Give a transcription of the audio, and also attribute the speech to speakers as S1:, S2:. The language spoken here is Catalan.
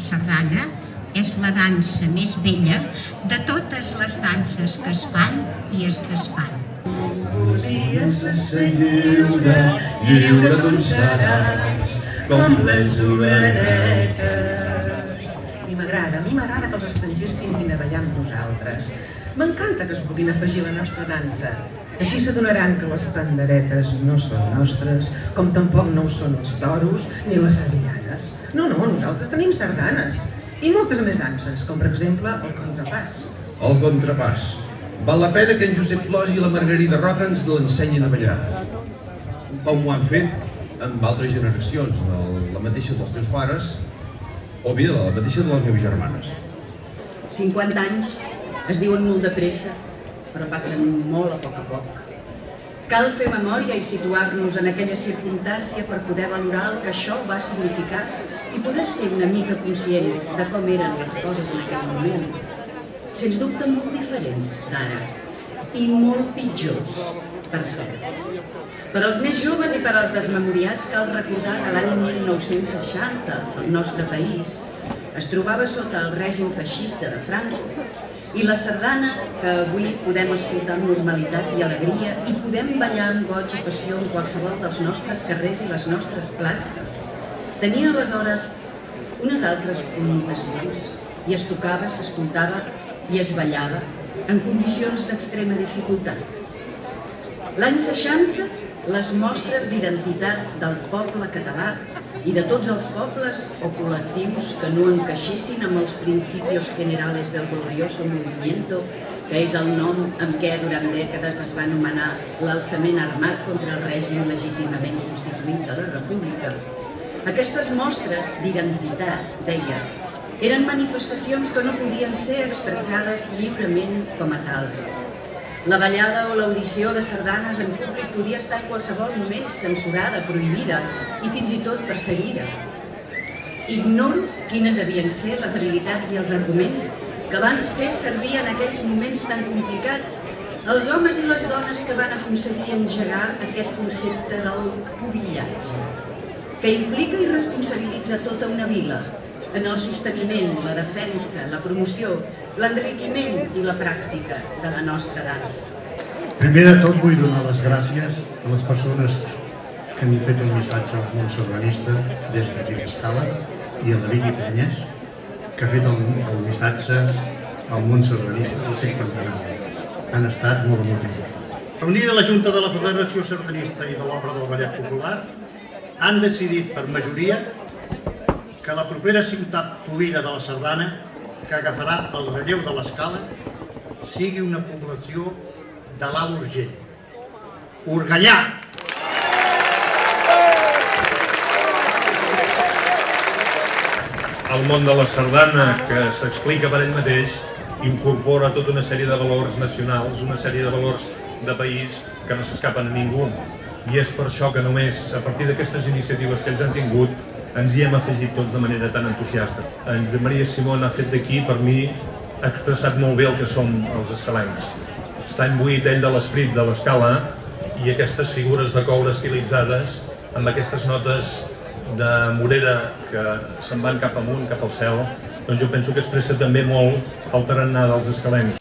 S1: sardana és la dansa més vella de totes les danses que es fan i es desfan.
S2: Dies de ser lliure, lliure d'on seràs, com les orenetes.
S3: A mi m'agrada que els estrangers vinguin a ballar amb nosaltres. M'encanta que es puguin afegir a la nostra dansa. Així s'adonaran que les panderetes no són nostres, com tampoc no ho són els toros ni les sevillanes. No, nosaltres tenim sardanes. I moltes més danses, com per exemple el contrapàs.
S2: El contrapàs. Val la pena que en Josep Flors i la Margarida Roca ens l'ensenyin a ballar. Com ho han fet amb altres generacions, la mateixa dels teus pares o bé la mateixa de les meves germanes.
S4: 50 anys es diuen molt de pressa, però passen molt a poc. Cal fer memòria i situar-nos en aquella circumstància per poder valorar el que això va significar i poder ser una mica conscients de com eren les coses en aquell moment. Sens dubte molt diferents d'ara i molt pitjors, per cert. Per als més joves i per als desmemoriats cal recordar que l'any 1960 el nostre país es trobava sota el règim feixista de Franco i la sardana, que avui podem escoltar amb normalitat i alegria i podem ballar amb goig i passió en qualsevol dels nostres carrers i les nostres places, tenia aleshores unes altres connotacions i es tocava, s'escoltava i es ballava en condicions d'extrema dificultat. L'any 60, les mostres d'identitat del poble català i de tots els pobles o col·lectius que no encaixessin amb els principios generales del glorioso movimiento, que és el nom amb què durant dècades es va anomenar l'alçament armat contra el règim legítimament constituït de la República. Aquestes mostres d'identitat, deia, eren manifestacions que no podien ser expressades lliurement com a tals. La ballada o l'audició de sardanes en públic podia estar en qualsevol moment censurada, prohibida i fins i tot perseguida. Ignoro quines devien ser les habilitats i els arguments que van fer servir en aquells moments tan complicats els homes i les dones que van aconseguir engegar aquest concepte del pubillatge, que implica i responsabilitza tota una vila en el sosteniment, la defensa, la promoció, l'enriquiment i la pràctica de la nostra dansa.
S5: Primer de tot vull donar les gràcies a les persones que han fet el missatge al món sardanista des d'aquí d'Escala i a David i Penyes, que ha fet el missatge al món sardanista del 59. Han estat molt emotius. Reunida la Junta de la Federació Sardanista i de l'Obra del Ballet Popular han decidit per majoria que la propera ciutat pollera de la sardana, que agafarà el relleu de l'Escala, sigui una població de l'Alt Urgell. Organyà!
S6: El món de la sardana, que s'explica per ell mateix, incorpora tota una sèrie de valors nacionals, una sèrie de valors de país que no s'escapen a ningú. I és per això que només a partir d'aquestes iniciatives que ells han tingut ens hi hem afegit tots de manera tan entusiasta. En Josep Maria Simón ha fet d'aquí, per mi, ha expressat molt bé el que som els escalencs. Està imbuït ell de l'esperit de l'escala i aquestes figures de coure estilitzades amb aquestes notes de morera que se'n van cap amunt, cap al cel, doncs jo penso que expressa també molt el tarannà dels escalencs.